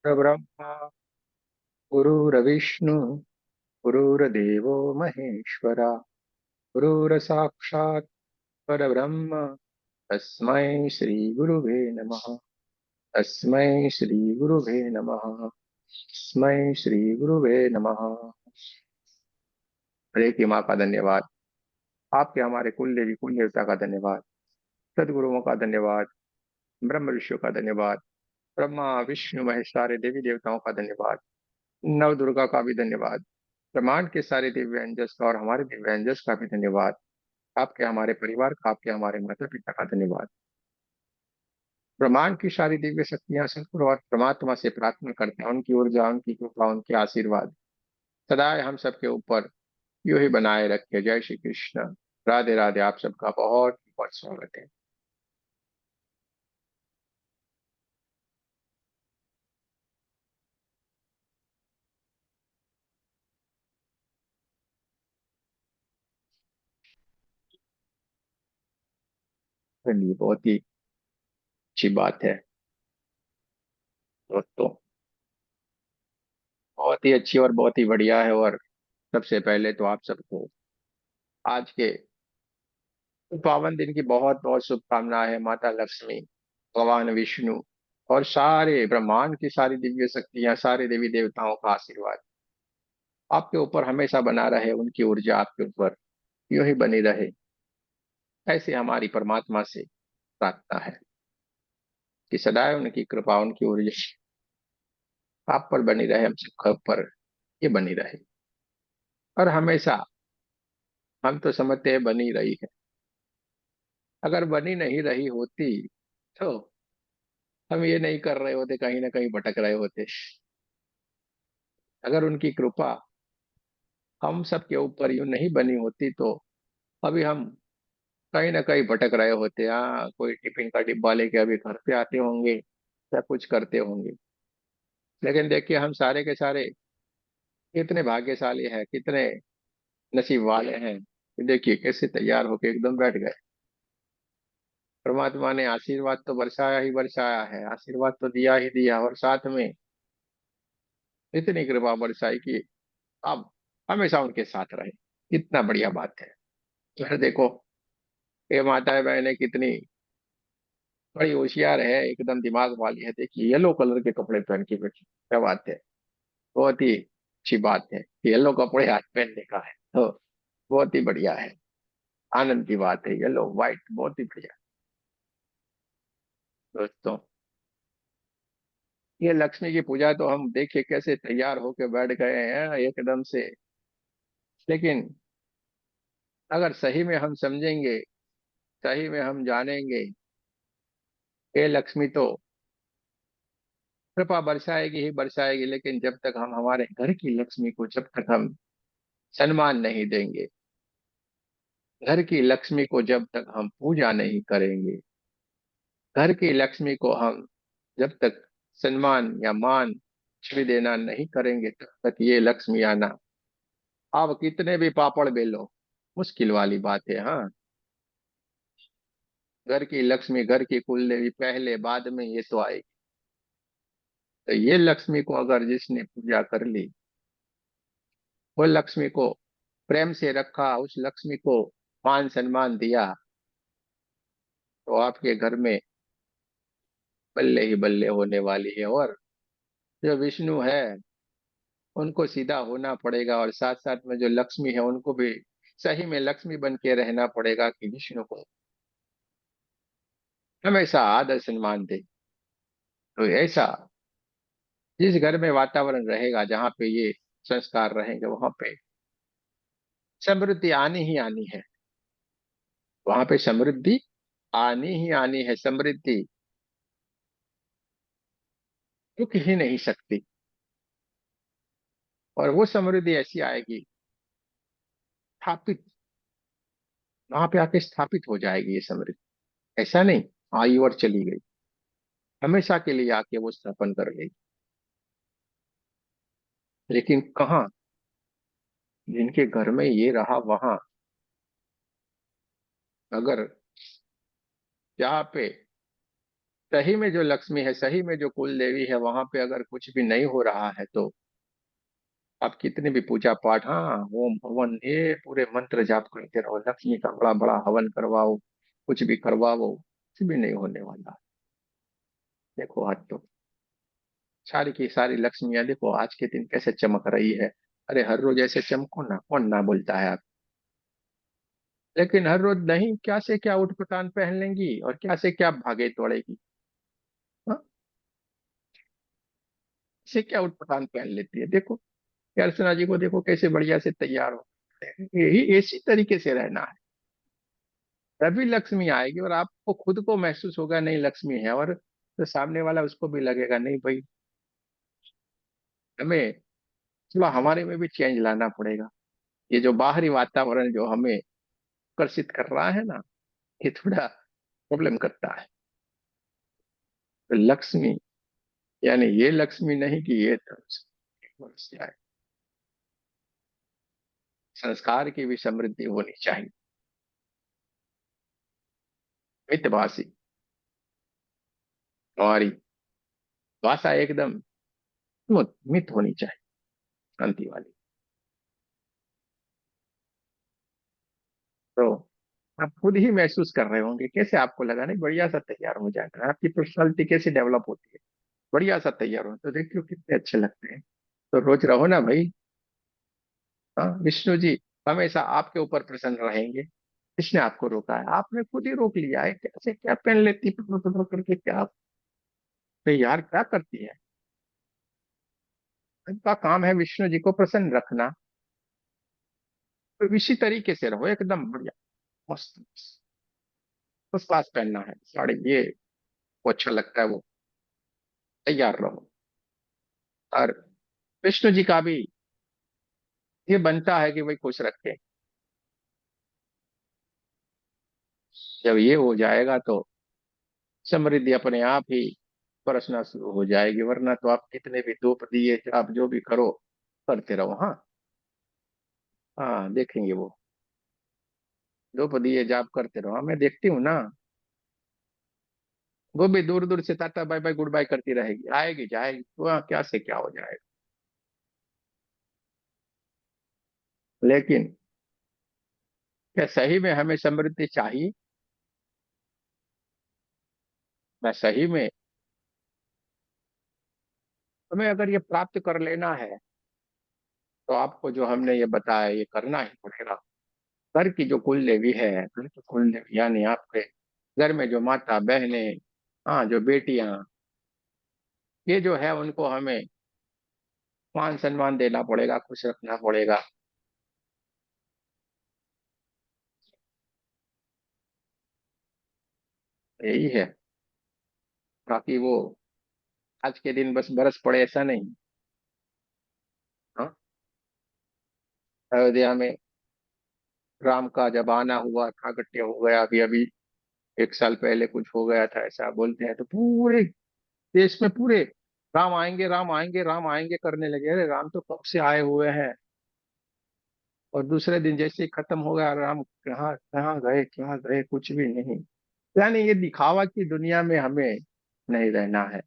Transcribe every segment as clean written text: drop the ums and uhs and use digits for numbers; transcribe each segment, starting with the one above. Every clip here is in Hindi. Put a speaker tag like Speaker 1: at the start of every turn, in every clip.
Speaker 1: ब्रह्मा गुरुर्विष्णु गुरुर्देवो महेश्वरा गुरुर्साक्षात् परब्रह्म तस्मै श्री गुरुवे नमः। तस्मै श्री गुरुवे नमः। तस्मै श्री गुरुवे नमः। हरे की माँ का धन्यवाद। आपके हमारे कुल देवी कुल देवता का धन्यवाद। सदगुरुओं का धन्यवाद। ब्रह्म ऋषियों का धन्यवाद। ब्रह्मा विष्णु महेश सारे देवी देवताओं का धन्यवाद। नव दुर्गा का भी धन्यवाद। ब्रह्मांड के सारे दिव्यांजस का और हमारे दिव्यांजस का भी धन्यवाद। आपके हमारे परिवार का, आपके हमारे माता पिता का धन्यवाद। ब्रह्मांड की सारी दिव्य शक्तियां सदगुरु और परमात्मा से प्रार्थना करते हैं, उनकी ऊर्जा, उनकी कृपा, उनके आशीर्वाद सदा हम सबके ऊपर यूं ही बनाए रखे। जय श्री कृष्ण। राधे राधे। आप सबका बहुत बहुत स्वागत है। चलिए, बहुत ही अच्छी बात है दोस्तों। बहुत ही अच्छी और बहुत ही बढ़िया है। और सबसे पहले तो आप सबको आज के पावन दिन की बहुत बहुत शुभकामनाएं है। माता लक्ष्मी, भगवान विष्णु और सारे ब्रह्मांड की सारी दिव्य शक्तियां, सारे देवी देवताओं का आशीर्वाद आपके ऊपर हमेशा बना रहे। उनकी ऊर्जा आपके ऊपर यूं ही बनी रहे, ऐसे हमारी परमात्मा से प्रार्थना है कि सदैव उनकी कृपा, उनकी ऊर्जा आप पर बनी रहे, हम सबके ऊपर ये बनी रहे। और हमेशा हम तो समझते हैं बनी रही है। अगर बनी नहीं रही होती तो हम ये नहीं कर रहे होते, कहीं ना कहीं भटक रहे होते। अगर उनकी कृपा हम सबके ऊपर यूं नहीं बनी होती तो अभी हम कहीं ना कहीं भटक रहे होते। हाँ, कोई टिफिन का डिब्बा लेके अभी घर पे आते होंगे या कुछ करते होंगे। लेकिन देखिए, हम सारे के सारे कितने भाग्यशाली हैं, कितने नसीब वाले हैं कि देखिए कैसे तैयार होके एकदम बैठ गए। परमात्मा ने आशीर्वाद तो बरसाया ही बरसाया है, आशीर्वाद तो दिया ही दिया, और साथ में इतनी कृपा बरसाई कि आप हमेशा उनके साथ रहे। कितना बढ़िया बात है। फिर देखो, ये माताएं बहनें कितनी बड़ी होशियार है, एकदम दिमाग वाली है। देखिए, येलो कलर के कपड़े पहन के बैठी, क्या बात है। बहुत ही अच्छी बात है कि येलो कपड़े आज पहनने का है, तो बहुत ही बढ़िया है। आनंद की बात है। येलो व्हाइट बहुत ही बढ़िया। दोस्तों, ये लक्ष्मी की पूजा तो हम देखिए कैसे तैयार होके बैठ गए हैं एकदम से। लेकिन अगर सही में हम समझेंगे, सही में हम जानेंगे, ये लक्ष्मी तो कृपा बरसाएगी ही बरसाएगी, लेकिन जब तक हम हमारे घर की लक्ष्मी को जब तक हम सम्मान नहीं देंगे, घर की लक्ष्मी को जब तक हम पूजा नहीं करेंगे, घर की लक्ष्मी को हम जब तक सम्मान या मान कुछ भी देना नहीं करेंगे, तब तक ये लक्ष्मी आना, आप कितने भी पापड़ बेलो, मुश्किल वाली बात है। हाँ, घर की लक्ष्मी, घर की कुल देवी पहले बाद में ये तो आएगी। तो ये लक्ष्मी को अगर जिसने पूजा कर ली, वो लक्ष्मी को प्रेम से रखा, उस लक्ष्मी को मान सम्मान दिया, तो आपके घर में बल्ले ही बल्ले होने वाली है। और जो विष्णु है उनको सीधा होना पड़ेगा, और साथ साथ में जो लक्ष्मी है उनको भी सही में लक्ष्मी बन के रहना पड़ेगा कि विष्णु को हमेशा आदर सम्मान दे। तो ऐसा जिस घर में वातावरण रहेगा, जहाँ पे ये संस्कार रहेंगे, वहां पे समृद्धि आनी ही आनी है। वहां पे समृद्धि आनी ही आनी है। समृद्धि रुक ही नहीं सकती। और वो समृद्धि ऐसी आएगी, स्थापित, वहां पे आके स्थापित हो जाएगी ये समृद्धि। ऐसा नहीं आई और चली गई, हमेशा के लिए आके वो स्थापन कर लेगी। लेकिन कहाँ, जिनके घर में ये रहा वहां, अगर जहाँ पे सही में जो लक्ष्मी है, सही में जो कुल देवी है, वहां पे अगर कुछ भी नहीं हो रहा है तो आप कितने भी पूजा पाठ, हाँ, होम हवन, ये पूरे मंत्र जाप करते रहो, लक्ष्मी का बड़ा बड़ा हवन करवाओ, कुछ भी करवाओ, कुछ भी नहीं होने वाला। देखो आज तो सारी की सारी लक्ष्मियां देखो आज के दिन कैसे चमक रही है। अरे हर रोज ऐसे चमको ना, कौन ना बोलता है आप। लेकिन हर रोज नहीं, क्या से क्या उठपटांग पहन लेंगी और क्या से क्या भागे दौड़ेगी। हाँ, से क्या उठपटांग पहन लेती है, देखो। अर्चना जी को देखो कैसे बढ़िया से तैयार हो, यही इसी तरीके से रहना है। तभी लक्ष्मी आएगी और आपको खुद को महसूस होगा नहीं लक्ष्मी है, और तो सामने वाला उसको भी लगेगा नहीं भाई, हमें थोड़ा हमारे में भी चेंज लाना पड़ेगा। ये जो बाहरी वातावरण जो हमें आकर्षित कर रहा है ना, ये थोड़ा प्रॉब्लम करता है। तो लक्ष्मी, यानी ये लक्ष्मी नहीं कि ये तो समस्या है। संस्कार की भी समृद्धि होनी चाहिए। मितभाषी, हमारी भाषा एकदम मित होनी चाहिए, शांति वाली। तो आप खुद ही महसूस कर रहे होंगे कैसे आपको लगा नहीं बढ़िया सा तैयार हो जाएगा, आपकी पर्सनालिटी कैसे डेवलप होती है। बढ़िया सा तैयार हो तो देखियो कितने अच्छे लगते हैं। तो रोज रहो ना भाई। हाँ, विष्णु जी हमेशा आपके ऊपर प्रसन्न रहेंगे। किसने आपको रोका है, आपने खुद ही रोक लिया है, कैसे क्या पहन लेती पकड़ पकड़ करके क्या। तो यार क्या करती है। इनका काम है विष्णु जी को प्रसन्न रखना। तो इसी तरीके से रहो एकदम बढ़िया, मस्त। फर्स्ट क्लास पहनना है साड़ी, ये वो अच्छा लगता है वो, तैयार रहो। और विष्णु जी का भी ये बनता है कि भाई खुश रखे। जब ये हो जाएगा तो समृद्धि अपने आप ही बरसना शुरू हो जाएगी, वरना तो आप कितने भी धूप दिए आप जो भी करो, करते रहो। हाँ, हाँ देखेंगे वो, धूप दिए जाप करते रहो। हाँ, मैं देखती हूँ ना, वो भी दूर दूर से tata bye bye goodbye करती रहेगी, आएगी जाएगी, वहाँ क्या से क्या हो जाएगा। लेकिन क्या सही में हमें समृद्धि चाहिए। मैं सही में, हमें अगर ये प्राप्त कर लेना है तो आपको जो हमने ये बताया ये करना ही पड़ेगा। घर की जो कुल देवी है, घर की कुल देवी यानी आपके घर में जो माता बहनें, हाँ जो बेटियां, ये जो है उनको हमें मान सम्मान देना पड़ेगा, खुश रखना पड़ेगा। यही है। बाकी वो आज के दिन बस बरस पड़े ऐसा नहीं। हाँ, अयोध्या में राम का जब आना हुआ, प्राकट्य हो गया, अभी अभी 1 साल पहले कुछ हो गया था ऐसा बोलते हैं, तो पूरे देश में पूरे राम आएंगे राम आएंगे राम आएंगे करने लगे। अरे राम तो कब से आए हुए हैं, और दूसरे दिन जैसे ही खत्म हो गया, राम कहाँ कहाँ गए, क्या गए, कुछ भी नहीं। यानी ये दिखावा की दुनिया में हमें नहीं रहना है।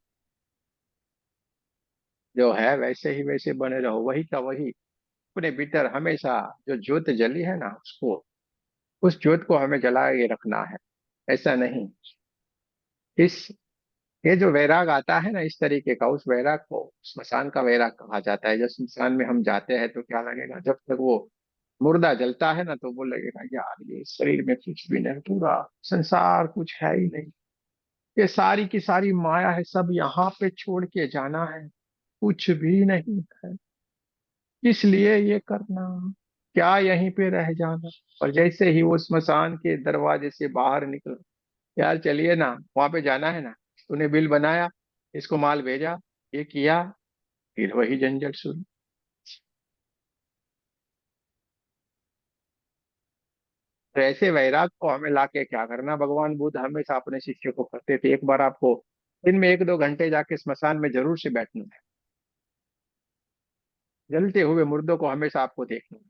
Speaker 1: जो है वैसे ही वैसे बने रहो, वही का वही अपने भीतर हमेशा जो ज्योत जली है ना, उसको, उस ज्योत को हमें जला के रखना है। ऐसा नहीं, इस, ये जो वैराग आता है ना इस तरीके का, उस वैराग को स्मशान का वैराग कहा जाता है। जब स्मशान में हम जाते हैं तो क्या लगेगा, जब तक वो मुर्दा जलता है ना तो वो लगेगा यार ये शरीर में कुछ भी नहीं, पूरा संसार कुछ है ही नहीं, ये सारी की सारी माया है, सब यहाँ पे छोड़ के जाना है, कुछ भी नहीं है, इसलिए ये करना, क्या यहीं पे रह जाना। और जैसे ही वो स्मशान के दरवाजे से बाहर निकल, यार चलिए ना, वहां पे जाना है ना, तूने बिल बनाया, इसको माल भेजा, ये किया, फिर वही झंझट शुरू। तो ऐसे वैराग को हमें लाके क्या करना, भगवान बुद्ध हमेशा अपने शिष्य को करते थे, एक बार आपको दिन में 1-2 घंटे जाके स्मशान में जरूर से बैठना है, जलते हुए मुर्दों को हमेशा आपको देखना है।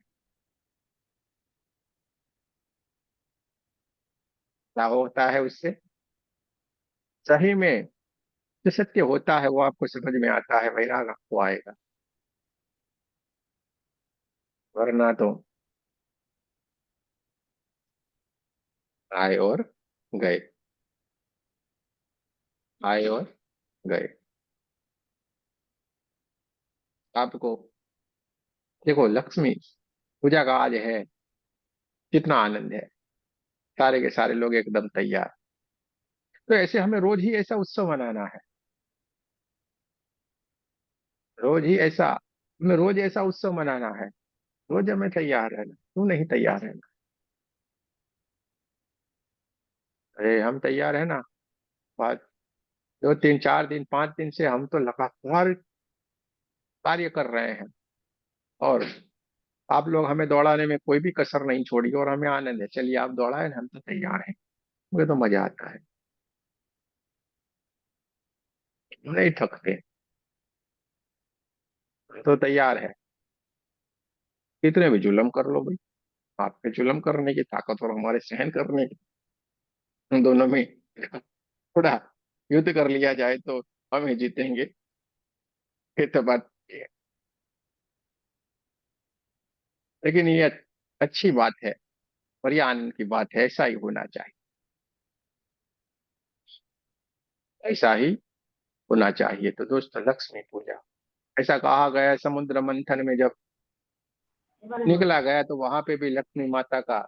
Speaker 1: क्या होता है उससे, सही में जो सत्य होता है वो आपको समझ में आता है, वैराग आपको आएगा। वरना तो आए और गए, आए और गए। आपको देखो, लक्ष्मी पूजा का आज है, कितना आनंद है, सारे के सारे लोग एकदम तैयार। तो ऐसे हमें रोज ही ऐसा उत्सव मनाना है, रोज ही ऐसा, हमें रोज ऐसा उत्सव मनाना है। रोज हमें तैयार रहना, क्यों नहीं तैयार रहना? अरे हम तैयार है ना। बात 2 3 4 दिन 5 दिन से हम तो लगातार कार्य कर रहे हैं, और आप लोग हमें दौड़ाने में कोई भी कसर नहीं छोड़ी, और हमें आनंद है। चलिए आप दौड़ाए, हम तो तैयार हैं, मुझे तो मजा आता है, नहीं थकते, तो तैयार है। कितने भी जुल्म कर लो भाई, आपके जुल्म करने की ताकत और हमारे सहन करने की, हम दोनों में थोड़ा युद्ध कर लिया जाए तो हम ही जीतेंगे। ये तो बात है। लेकिन ये अच्छी बात है, और ये आनंद की बात है, ऐसा ही होना चाहिए, ऐसा ही होना चाहिए। तो दोस्तों, लक्ष्मी पूजा, ऐसा कहा गया है, समुद्र मंथन में जब निकला गया तो वहां पे भी लक्ष्मी माता का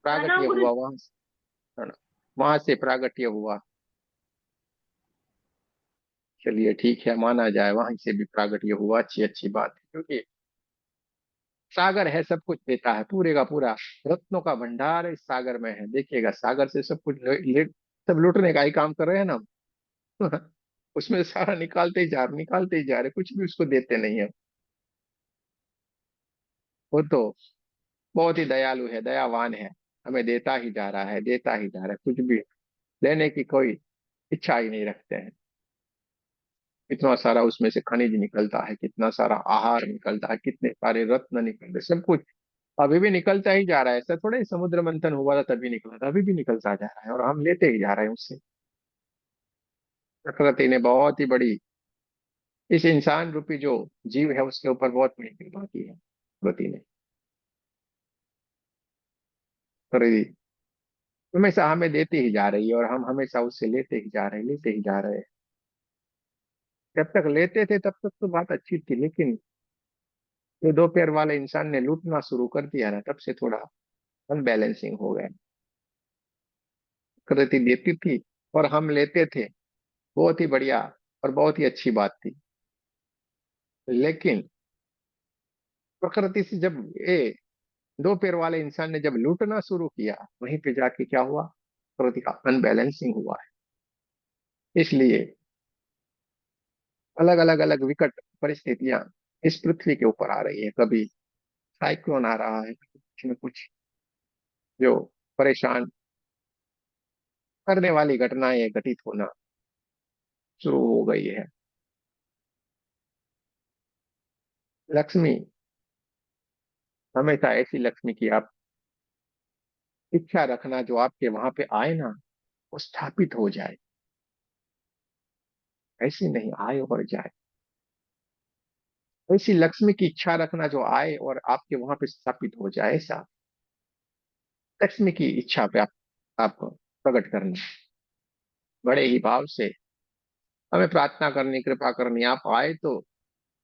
Speaker 1: प्रागट्य हुआ, वहां से प्रागट्य हुआ। चलिए ठीक है, माना जाए, वहां से भी प्रागट्य हुआ, अच्छी अच्छी बात है, क्योंकि सागर है, सब कुछ देता है, पूरे का पूरा रत्नों का भंडार इस सागर में है। देखिएगा, सागर से सब कुछ सब लूटने का ही काम कर रहे हैं ना हम। उसमें सारा निकालते ही जा रहे, निकालते ही जा रहे, कुछ भी उसको देते नहीं है। वो तो बहुत ही दयालु है, दयावान है, हमें देता ही जा रहा है, देता ही जा रहा है, कुछ भी लेने की कोई इच्छा ही नहीं रखते हैं। कितना सारा उसमें से खनिज निकलता है, कितना सारा आहार निकलता है, कितने सारे रत्न निकलते, सब कुछ अभी भी निकलता ही जा रहा है। ऐसा थोड़ा ही समुद्र मंथन हुआ था तभी निकला था, अभी भी निकलता जा रहा है, और हम लेते ही जा रहे हैं उससे। प्रकृति ने बहुत ही बड़ी, इस इंसान रूपी जो जीव है उसके ऊपर बहुत बड़ी कृपा की है प्रकृति ने। प्रकृति हमेशा हमें देती ही जा रही है, और हम हमेशा उससे लेते ही जा रहे हैं, लेते ही जा रहे हैं। जब तक लेते थे तब तक तो बात अच्छी थी, लेकिन जो 2 पैर वाले इंसान ने लूटना शुरू कर दिया ना, तब से थोड़ा अनबैलेंसिंग हो गया। प्रकृति देती थी और हम लेते थे, बहुत ही बढ़िया और बहुत ही अच्छी बात थी। लेकिन प्रकृति से जब ये 2 पैर वाले इंसान ने जब लूटना शुरू किया, वहीं पे जाके क्या हुआ, प्रकृति का अनबैलेंसिंग हुआ है। इसलिए अलग अलग अलग विकट परिस्थितियां इस पृथ्वी के ऊपर आ रही है। कभी साइक्लोन आ रहा है, कुछ न कुछ जो परेशान करने वाली घटनाएं घटित होना शुरू हो गई है। लक्ष्मी, हमेशा ऐसी लक्ष्मी की आप इच्छा रखना जो आपके वहां पे आए ना, वो स्थापित हो जाए, ऐसी नहीं आए और जाए। ऐसी लक्ष्मी की इच्छा रखना जो आए और आपके वहां पे स्थापित हो जाए, ऐसा लक्ष्मी की इच्छा पे आप प्रकट करना, बड़े ही भाव से हमें प्रार्थना करनी, कृपा करनी। आप आए तो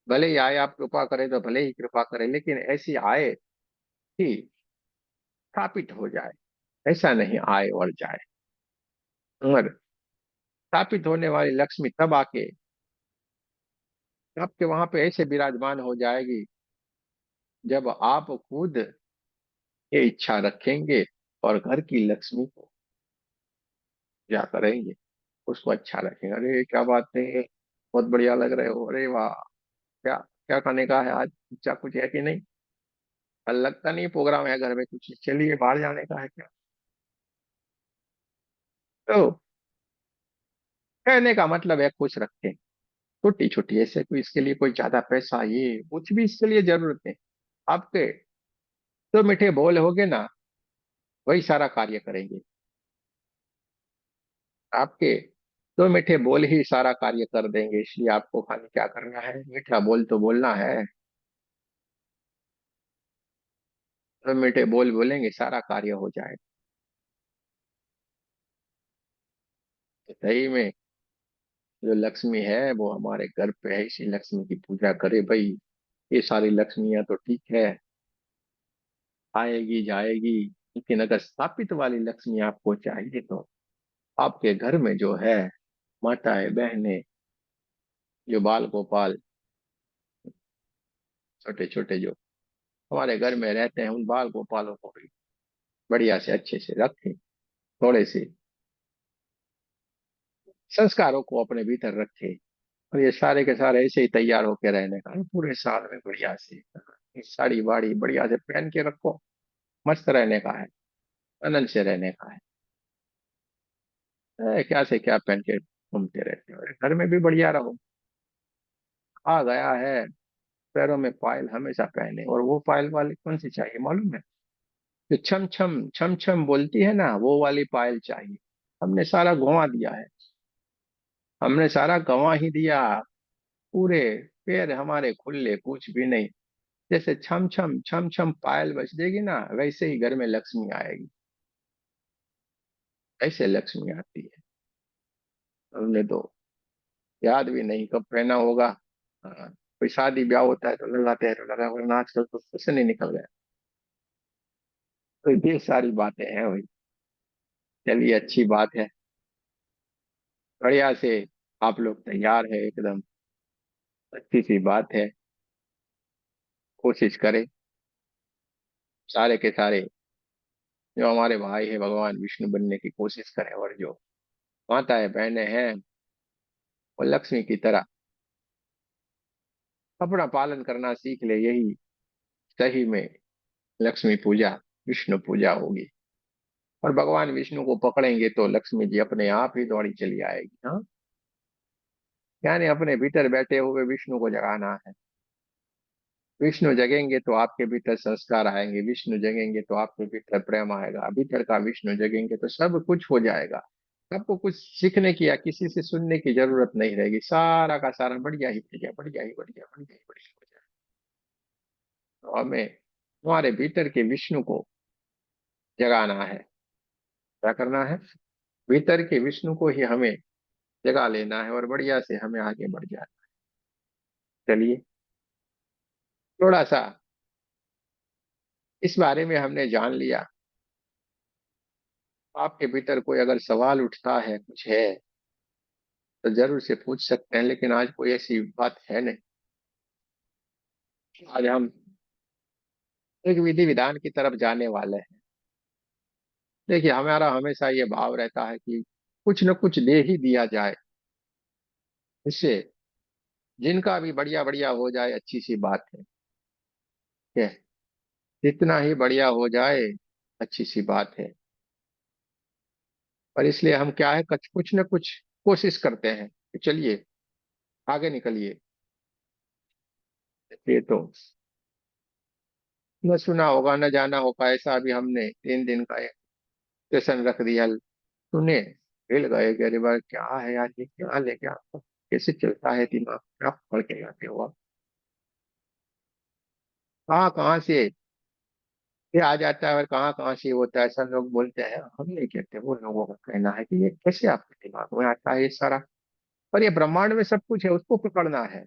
Speaker 1: भले ही आए, आप कृपा करें तो भले ही कृपा करें, लेकिन ऐसी आए कि स्थापित हो जाए, ऐसा नहीं आए और जाए। और स्थापित होने वाली लक्ष्मी तब आके आपके वहां पे ऐसे विराजमान हो जाएगी, जब आप खुद ये इच्छा रखेंगे और घर की लक्ष्मी को क्या करेंगे, उसको अच्छा रखेंगे। अरे क्या बात है, बहुत बढ़िया लग रहे हो, अरे वाह, क्या क्या खाने का है आज, इच्छा कुछ है कि नहीं? कल लगता नहीं प्रोग्राम है घर में कुछ, चलिए बाहर जाने का है क्या? तो कहने का मतलब है खुश रखें, छोटी छोटी, ऐसे कोई इसके लिए कोई ज्यादा पैसा ये कुछ भी इसके लिए जरूरत नहीं। आपके तो मीठे बोल होगे ना, वही सारा कार्य करेंगे। आपके तो मीठे बोल ही सारा कार्य कर देंगे, इसलिए आपको खाली क्या करना है, मीठा बोल तो बोलना है। तो मीठे बोल बोलेंगे सारा कार्य हो जाएगा। तो सही में जो लक्ष्मी है वो हमारे घर पे है, इसी लक्ष्मी की पूजा करे भाई। ये सारी लक्ष्मियां तो ठीक है, आएगी जाएगी, लेकिन अगर स्थापित वाली लक्ष्मी आपको चाहिए तो आपके घर में जो है माताएं बहनें, जो बाल गोपाल, छोटे छोटे जो हमारे घर में रहते हैं, उन बाल गोपालों को भी बढ़िया से अच्छे से रखें, थोड़े से संस्कारों को अपने भीतर रखे, और ये सारे के सारे ऐसे ही तैयार होके रहने का पूरे साल में बढ़िया से साड़ी वाड़ी बढ़िया से पहन के रखो। मस्त रहने का है, आनंद से रहने का है। क्या से क्या पहन के घूमते रहते हो, घर में भी बढ़िया रहो। आ गया है पैरों में पायल हमेशा पहने, और वो पायल वाली कौन सी चाहिए मालूम है? जो छम छम बोलती है ना, वो वाली पायल चाहिए। हमने सारा गंवा दिया है, हमने सारा गंवा ही दिया। पूरे पैर हमारे खुले, कुछ भी नहीं। जैसे छम छम पायल बज देगी ना, वैसे ही घर में लक्ष्मी आएगी। ऐसे लक्ष्मी आती है। हमने तो याद भी नहीं कब पहना होगा। हाँ, कोई शादी ब्याह होता है तो लगाते हैं, तो लगा, वरना आजकल तो कुछ नहीं निकल गया। तो ये सारी बातें हैं भाई। चलिए अच्छी बात है, बढ़िया से आप लोग तैयार है एकदम, अच्छी सी बात है। कोशिश करें सारे के सारे जो हमारे भाई है भगवान विष्णु बनने की कोशिश करें, और जो माताएं बहनें हैं वो लक्ष्मी की तरह अपना पालन करना सीख ले। यही सही में लक्ष्मी पूजा, विष्णु पूजा होगी। और भगवान विष्णु को पकड़ेंगे तो लक्ष्मी जी अपने आप ही दौड़ी चली आएगी। हाँ, यानी अपने भीतर बैठे हुए विष्णु को जगाना है। विष्णु जगेंगे तो आपके भीतर संस्कार आएंगे, विष्णु जगेंगे तो आपके भीतर प्रेम आएगा, भीतर का विष्णु जगेंगे तो सब कुछ हो जाएगा। आपको कुछ सीखने की या किसी से सुनने की जरूरत नहीं रहेगी, सारा का सारा बढ़िया ही बढ़िया, बढ़िया ही बढ़िया, बढ़िया ही बढ़िया हो जाएगा। तो हमें हमारे भीतर के विष्णु को जगाना है। क्या करना है? भीतर के विष्णु को ही हमें जगा लेना है, और बढ़िया से हमें आगे बढ़ जाना है। चलिए, थोड़ा सा इस बारे में हमने जान लिया। आपके भीतर कोई अगर सवाल उठता है, कुछ है, तो जरूर से पूछ सकते हैं, लेकिन आज कोई ऐसी बात है नहीं। आज हम एक विधि विधान की तरफ जाने वाले हैं। देखिए, हमारा हमेशा ये भाव रहता है कि कुछ न कुछ दे ही दिया जाए, इससे जिनका भी बढ़िया बढ़िया हो जाए अच्छी सी बात है। क्या, जितना ही बढ़िया हो जाए अच्छी सी बात है। और इसलिए हम क्या है, कुछ न कुछ कोशिश करते हैं कि चलिए आगे निकलिए। ये तो न सुना होगा न जाना होगा, ऐसा अभी हमने 3 दिन का एक सेशन रख दिया। सुने, हिल गए कि अरे बार क्या है यार, ये क्या लेके आपको कैसे चलता है दिमाग, क्या पढ़ के आते हो आप? कहाँ कहाँ से ये आ जाता है और कहाँ कहाँ से ये होता है, ऐसा लोग बोलते हैं। हम नहीं कहते, वो लोगों का कहना है कि ये कैसे आपके दिमाग में आता है ये सारा। और ये ब्रह्मांड में सब कुछ है, उसको पकड़ना है।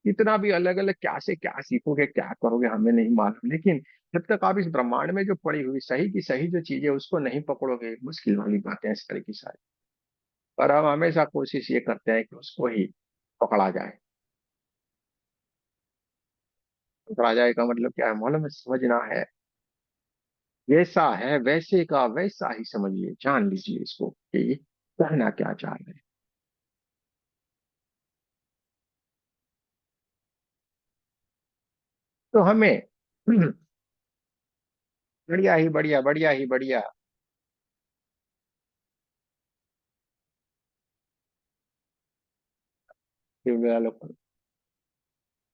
Speaker 1: इतना भी अलग अलग क्या से क्या सीखोगे, क्या करोगे, हमें नहीं मालूम, लेकिन जब तक आप इस ब्रह्मांड में जो पड़ी हुई सही की सही जो चीजें उसको नहीं पकड़ोगे, मुश्किल वाली बातें हैं इस तरह की सारी। पर हम हमेशा कोशिश ये करते हैं कि उसको ही पकड़ा जाए। पकड़ा जाए का मतलब क्या है मालूम है? समझना है, वैसा है वैसे का वैसा ही समझिए, जान लीजिए इसको कि ये कहना क्या चाह रहे हैं। तो हमें बढ़िया ही बढ़िया, बढ़िया ही बढ़िया,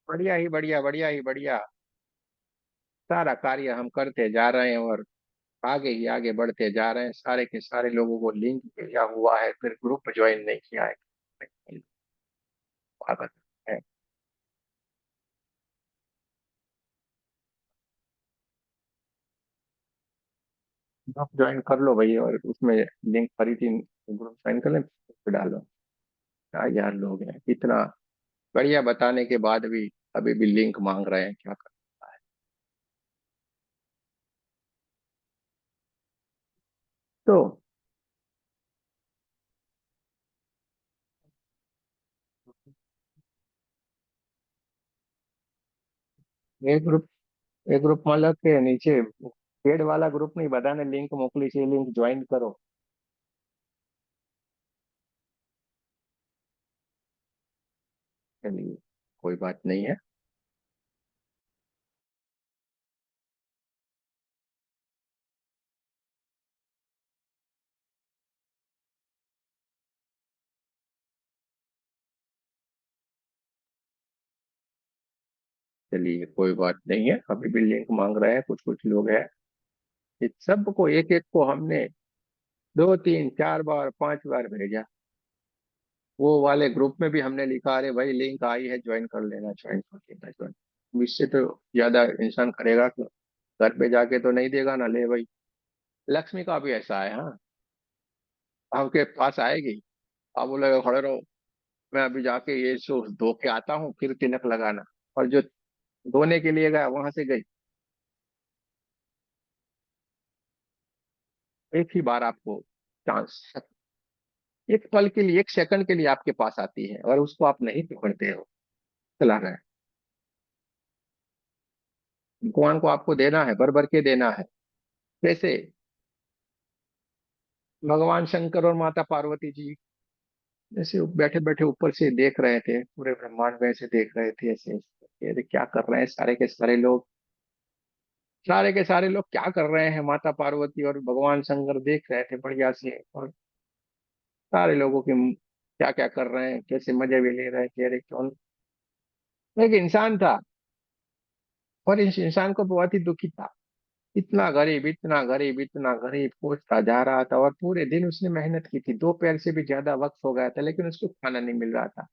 Speaker 1: बढ़िया ही बढ़िया, बढ़िया ही बढ़िया सारा कार्य हम करते जा रहे हैं। और आगे ही आगे बढ़ते जा रहे हैं, सारे के सारे लोगों को लिंक भेजा हुआ है, फिर ग्रुप ज्वाइन नहीं किया है। पागल है। आप ज्वाइन कर लो भाई, और उसमें लिंक फरी थी, ग्रुप ज्वाइन कर ले, फिर डालो। क्या यार लोग हैं, इतना बढ़िया बताने के बाद भी अभी भी लिंक मांग रहे हैं, क्या करता है। तो ग्रुप એ ગ્રુપમાં લખે નીચે, પેડ વાળા ગ્રુપ ની બધાને લિંક મોકલી છે, લિંક ज्वाइन करो। चलिए, कोई बात नहीं है। चलिए, कोई बात नहीं है, अभी भी लिंक मांग रहे हैं कुछ कुछ लोग हैं। इस सबको एक एक को हमने दो तीन चार बार पांच बार भेजा। वो वाले ग्रुप में भी हमने लिखा, अरे भाई लिंक आई है, ज्वाइन कर लेना, ज्वाइन कर लेना, ज्वाइन। इससे तो ज्यादा इंसान करेगा क्यों? घर पे जाके तो नहीं देगा ना, ले भाई। लक्ष्मी का भी ऐसा है, हाँ। आपके पास आएगी, आप बोलेगा खड़े रहो, मैं अभी जाके ये सो धो के आता हूँ, फिर तिलक लगाना। और जो धोने के लिए गया, वहां से गई, एक ही बार आपको चांस, एक पल के लिए, एक सेकंड के लिए आपके पास आती है, और उसको आप नहीं पकड़ते हो, चला रहा है। भगवान को आपको देना है, भर भर के देना है। जैसे भगवान शंकर और माता पार्वती जी, जैसे बैठे बैठे ऊपर से देख रहे थे, पूरे ब्रह्मांड में ऐसे देख रहे थे, ऐसे ऐसे, अरे क्या कर रहे हैं सारे के सारे लोग, सारे के सारे लोग क्या कर रहे हैं, माता पार्वती और भगवान शंकर देख रहे थे बढ़िया से, और सारे लोगों की क्या क्या कर रहे हैं, कैसे मजे भी ले रहे थे, अरे कौन। एक इंसान था, और इस इंसान को बहुत ही दुखी था। इतना गरीब, इतना गरीब, इतना गरीब, कोसता जा रहा था, और पूरे दिन उसने मेहनत की थी, दोपहर से भी ज्यादा वक्त हो गया था, लेकिन उसको खाना नहीं मिल रहा था।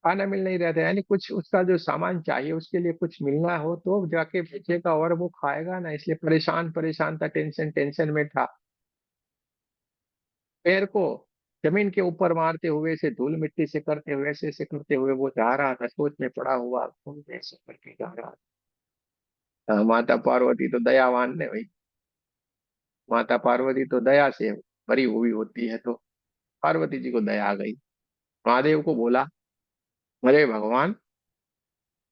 Speaker 1: खाना मिल नहीं रहा था, यानी कुछ उसका जो सामान चाहिए उसके लिए कुछ मिलना हो तो जाके बेचेगा, और वो खाएगा ना, इसलिए परेशान परेशान था, टेंशन टेंशन में था। पैर को जमीन के ऊपर मारते हुए, से धूल मिट्टी से करते हुए, ऐसे ऐसे करते हुए वो जा रहा था, सोच में पड़ा हुआ, घूमते ऐसे करके जा रहा था। माता पार्वती तो दयावान ने भाई, माता पार्वती तो दया से भरी हुई होती है, तो पार्वती जी को दया आ गई। महादेव को बोला, अरे भगवान,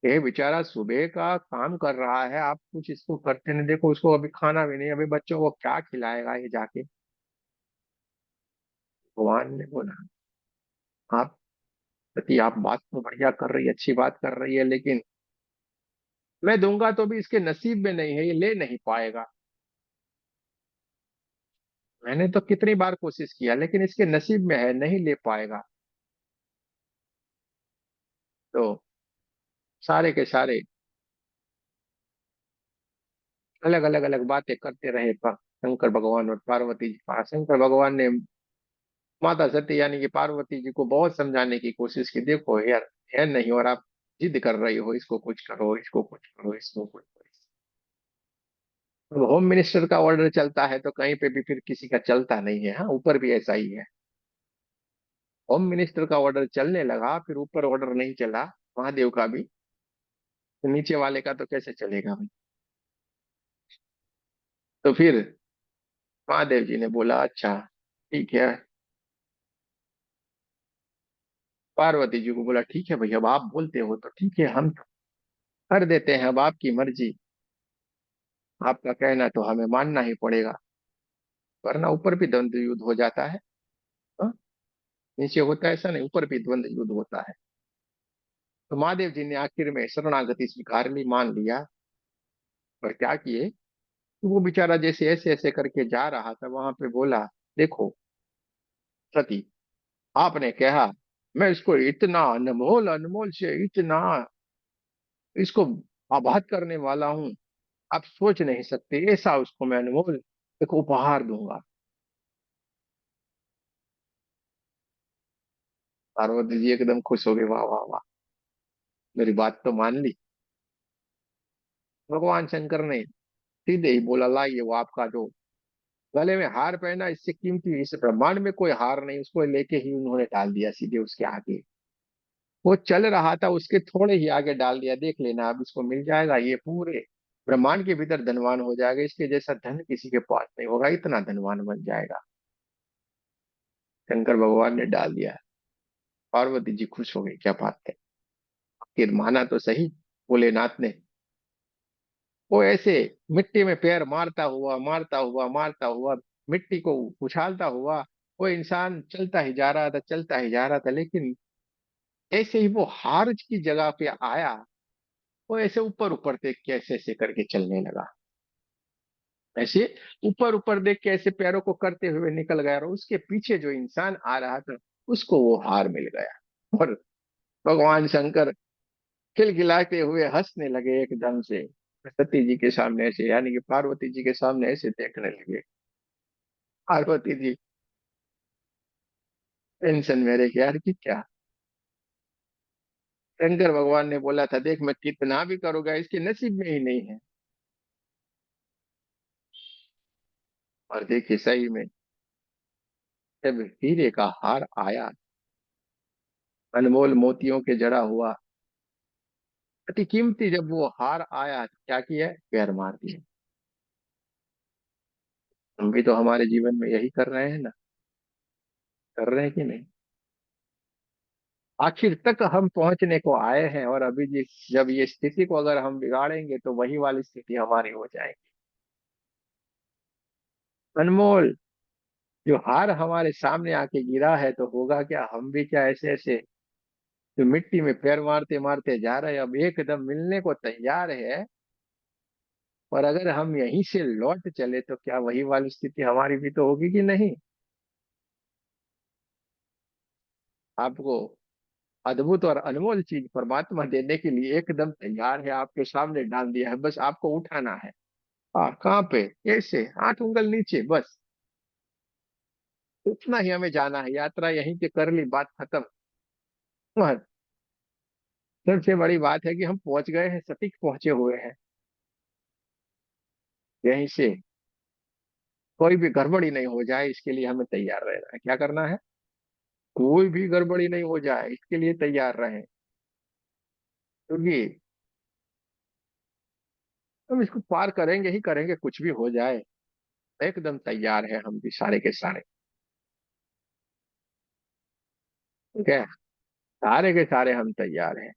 Speaker 1: ये बेचारा सुबह का काम कर रहा है, आप कुछ इसको करते नहीं, देखो उसको अभी खाना भी नहीं, अभी बच्चों को क्या खिलाएगा ये जाके। भगवान ने बोला, आप सती, आप बात तो बढ़िया कर रही है, अच्छी बात कर रही है, लेकिन मैं दूंगा तो भी इसके नसीब में नहीं है, ये ले नहीं पाएगा। मैंने तो कितनी बार कोशिश किया, लेकिन इसके नसीब में है, नहीं ले पाएगा। तो सारे के सारे अलग अलग अलग बातें करते रहे, शंकर भगवान और पार्वती जी। शंकर भगवान ने माता सती यानी कि पार्वती जी को बहुत समझाने की कोशिश की, देखो यार, है नहीं, और आप जिद कर रही हो, इसको कुछ करो, इसको कुछ करो, इसको कुछ करो। अब होम मिनिस्टर का ऑर्डर चलता है तो कहीं पे भी फिर किसी का चलता नहीं है, हाँ, ऊपर भी ऐसा ही है। होम मिनिस्टर का ऑर्डर चलने लगा, फिर ऊपर ऑर्डर नहीं चला महादेव का भी, तो नीचे वाले का तो कैसे चलेगा भाई। तो फिर महादेव जी ने बोला, अच्छा ठीक है। पार्वती जी को बोला, ठीक है भाई, अब आप बोलते हो तो ठीक है, हम कर देते हैं, अब आपकी मर्जी, आपका कहना तो हमें मानना ही पड़ेगा। वरना ऊपर भी द्वंद्व युद्ध हो जाता है। हाँ? नीचे होता है ऐसा नहीं, ऊपर भी द्वंद्व युद्ध होता है। तो महादेव जी ने आखिर में शरणागति स्वीकार ली, मान लिया। और क्या किए, तो वो बेचारा जैसे ऐसे ऐसे करके जा रहा था, वहां पे बोला, देखो सती, आपने कहा, मैं इसको इतना अनमोल अनमोल से इतना इसको आबाद करने वाला हूँ, आप सोच नहीं सकते, ऐसा उसको मैं अनमोल एक उपहार दूंगा। पार्वती जी एकदम खुश हो गई, वाह वाह वाह, मेरी बात तो मान ली। भगवान शंकर ने सीधे ही बोला, लाइए वो आपका जो गले में हार पहना, इससे कीमती इस ब्रह्मांड में कोई हार नहीं। उसको लेके ही उन्होंने डाल दिया सीधे उसके आगे। वो चल रहा था, उसके थोड़े ही आगे डाल दिया, देख लेना अब इसको मिल जाएगा, ये पूरे ब्रह्मांड के भीतर धनवान हो जाएगा, इसके जैसा धन किसी के पास नहीं होगा, इतना धनवान बन जाएगा। शंकर भगवान ने डाल दिया। पार्वती जी खुश हो गई, क्या बात है, आखिर माना तो सही भोलेनाथ ने। वो ऐसे मिट्टी में पैर मारता हुआ मारता हुआ मारता हुआ, मिट्टी को उछालता हुआ, वो इंसान चलता ही जा रहा था, चलता ही जा रहा था, लेकिन ऐसे ही वो हार की जगह पे आया। वो ऐसे ऊपर ऊपर देख के ऐसे ऐसे करके चलने लगा, ऐसे ऊपर ऊपर देख के ऐसे पैरों को करते हुए निकल गया, और उसके पीछे जो इंसान आ रहा था उसको वो हार मिल गया। और भगवान शंकर खिलखिलाते हुए हंसने लगे एकदम से, सती जी के सामने ऐसे, यानी कि पार्वती जी के सामने ऐसे देखने लगे। पार्वती जी टेंशन में रह गया, यार कि क्या। शंकर भगवान ने बोला था, देख मैं कितना भी करूंगा इसके नसीब में ही नहीं है। और देखिए सही में, जब हीरे का हार आया, अनमोल मोतियों के जड़ा हुआ, अति कीमती जब वो हार आया, क्या किया, पैर मार दिए। हम भी तो हमारे जीवन में यही कर रहे हैं ना, कर रहे हैं कि नहीं। आखिर तक हम पहुंचने को आए हैं, और अभी जब ये स्थिति को अगर हम बिगाड़ेंगे तो वही वाली स्थिति हमारी हो जाएगी। अनमोल जो हार हमारे सामने आके गिरा है, तो होगा क्या, हम भी क्या ऐसे ऐसे जो मिट्टी में पैर मारते मारते जा रहे हैं, अब एकदम मिलने को तैयार है। और अगर हम यहीं से लौट चले तो क्या वही वाली स्थिति हमारी भी तो होगी कि नहीं। आपको अद्भुत और अनमोल चीज परमात्मा देने के लिए एकदम तैयार है, आपके सामने डाल दिया है, बस आपको उठाना है। हाँ, कहाँ पे, कैसे, 8 उंगल नीचे, बस उतना ही हमें जाना है, यात्रा यहीं पे कर ली, बात खत्म। और सबसे बड़ी बात है कि हम पहुंच गए हैं, सटीक पहुंचे हुए हैं। यहीं से कोई भी गड़बड़ी नहीं हो जाए, इसके लिए हमें तैयार रहना है। क्या करना है, कोई भी गड़बड़ी नहीं हो जाए इसके लिए तैयार रहें, क्योंकि हम इसको पार करेंगे ही करेंगे, कुछ भी हो जाए। एकदम तैयार है हम भी, सारे के सारे। ठीक है, सारे के सारे हम तैयार हैं।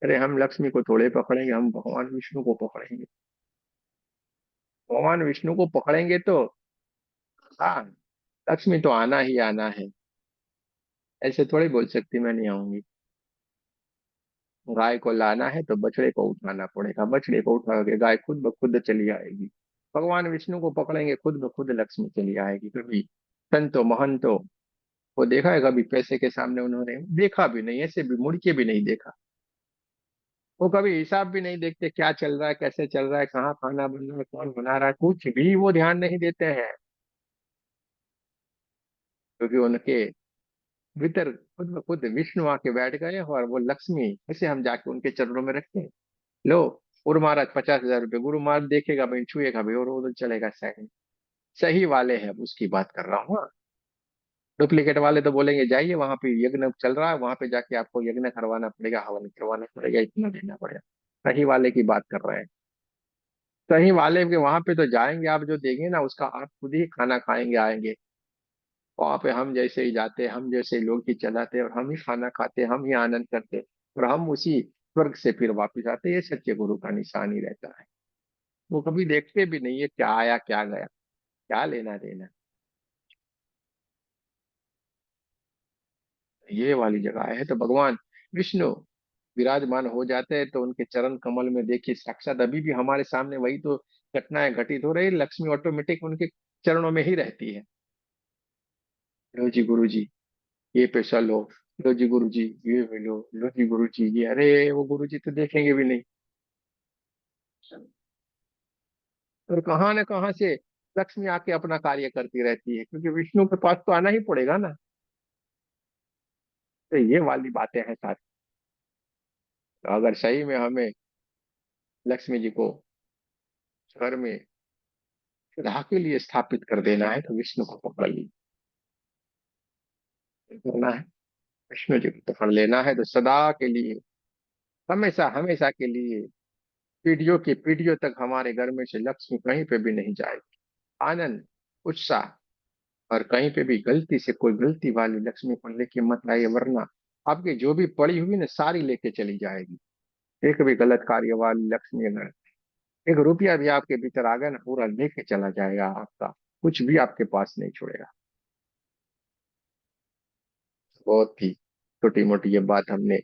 Speaker 1: अरे हम लक्ष्मी को थोड़े पकड़ेंगे, हम भगवान विष्णु को पकड़ेंगे। भगवान विष्णु को पकड़ेंगे तो हाँ, लक्ष्मी तो आना ही आना है। ऐसे थोड़ी बोल सकती मैं नहीं आऊंगी। गाय को लाना है तो बछड़े को उठाना पड़ेगा, बछड़े को उठा के गाय खुद ब खुद चली आएगी। भगवान विष्णु को पकड़ेंगे, खुद ब खुद लक्ष्मी चली आएगी। कभी संतो महंतो वो देखा है, कभी पैसे के सामने उन्होंने देखा भी नहीं, ऐसे भी मुड़ के भी नहीं देखा। वो कभी हिसाब भी नहीं देखते, क्या चल रहा है, कैसे चल रहा है, कहाँ खाना बन रहा है, कौन बना रहा है, कुछ भी वो ध्यान नहीं देते हैं। क्योंकि उनके भीतर खुद ब खुद विष्णु आके बैठ गए, और वो लक्ष्मी ऐसे हम जाके उनके चरणों में रखते हैं। लो, गुरु महाराज 50,000 रुपये, गुरु महाराज देखेगा भाई, छुएगा भाई, और उधर चलेगा सही। सही वाले हैं, अब उसकी बात कर रहा हूँ। हाँ, डुप्लीकेट वाले तो बोलेंगे जाइए वहां पे यज्ञ चल रहा है, वहां पे जाके आपको यज्ञ करवाना पड़ेगा, हवन करवाना पड़ेगा, इतना देना पड़ेगा। सही वाले की बात कर रहे हैं। सही वाले के वहां पे तो जाएंगे, आप जो देंगे ना उसका आप खुद ही खाना खाएंगे आएंगे। वहां पे हम जैसे ही जाते, हम जैसे लोग ही चलाते, और हम ही खाना खाते, हम ही आनंद करते, और हम उसी स्वर्ग से फिर वापिस आते। ये सच्चे गुरु का निशान ही रहता है। वो कभी देखते भी नहीं है क्या आया क्या गया, क्या लेना देना। ये वाली जगह है, तो भगवान विष्णु विराजमान हो जाते हैं, तो उनके चरण कमल में देखिए, साक्षात अभी भी हमारे सामने वही तो घटनाएं घटित हो रही, लक्ष्मी ऑटोमेटिक उनके चरणों में ही रहती है। लो जी गुरु जी, ये पैसा लो, लो जी गुरु जी ये भी लो जी गुरु जी ये, अरे वो गुरु जी तो देखेंगे भी नहीं। और कहाँ न कहाँ से लक्ष्मी आके अपना कार्य करती रहती है, क्योंकि विष्णु के पास तो आना ही पड़ेगा ना। तो ये वाली बातें हैं साथ। तो अगर सही में हमें लक्ष्मी जी को घर में सदा के लिए स्थापित कर देना है, तो विष्णु को पकड़ लेना है। विष्णु जी को पकड़ लेना है तो सदा के लिए, हमेशा हमेशा के लिए, पीढ़ियों की पीढ़ियों तक हमारे घर में से लक्ष्मी कहीं पे भी नहीं जाएगी। आनंद, उत्साह, और कहीं पे भी गलती से कोई गलती वाली लक्ष्मी को लेके मत आइए, वरना आपकी जो भी पड़ी हुई ना सारी लेके चली जाएगी। एक भी गलत कार्य वाली लक्ष्मी अगर एक रुपया भी आपके भीतर आ गया ना, पूरा लेके चला जाएगा आपका, कुछ भी आपके पास नहीं छोड़ेगा। बहुत ही छोटी मोटी ये बात हमने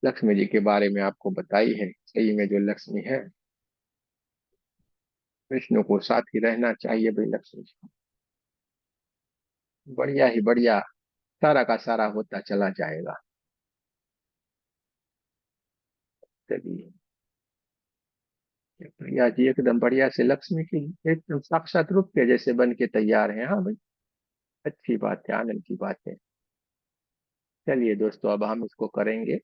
Speaker 1: लक्ष्मी जी के बारे में आपको बताई है। सही में जो लक्ष्मी है, विष्णु को साथ ही रहना चाहिए भाई लक्ष्मी जी। बढ़िया ही बढ़िया, सारा का सारा होता चला जाएगा। चलिए, बढ़िया जी, एकदम बढ़िया से लक्ष्मी की एकदम साक्षात रूप के जैसे बन के तैयार है। हाँ भाई, अच्छी बात है, आनंद की बात है। चलिए दोस्तों, अब हम इसको करेंगे